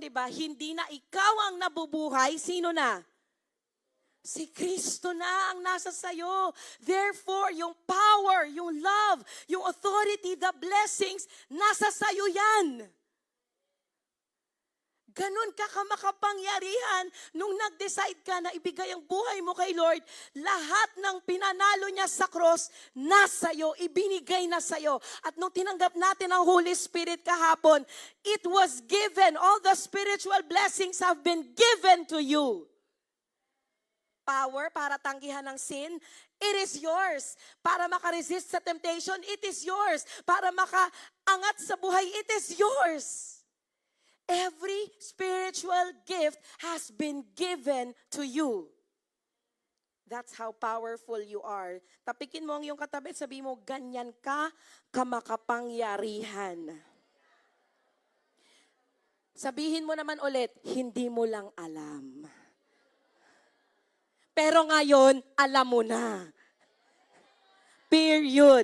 di ba? Hindi na ikaw ang nabubuhay, sino na? Si Kristo na ang nasa sayo. Therefore, yung power, yung love, yung authority, the blessings, nasa sayo yan. Ganon ka kamakapangyarihan nung nag-decide ka na ibigay ang buhay mo kay Lord. Lahat ng pinanalo niya sa cross, nasa iyo, ibinigay na sa iyo. At nung tinanggap natin ang Holy Spirit kahapon, it was given. All the spiritual blessings have been given to you. Power para tanggihan ng sin, it is yours. Para makaresist sa temptation, it is yours. Para makaangat sa buhay, it is yours. Every spiritual gift has been given to you. That's how powerful you are. Tapikin mo ang iyong katabi at sabihin mo, ganyan ka kamakapangyarihan. Sabihin mo naman ulit, hindi mo lang alam. Pero ngayon, alam mo na. Period.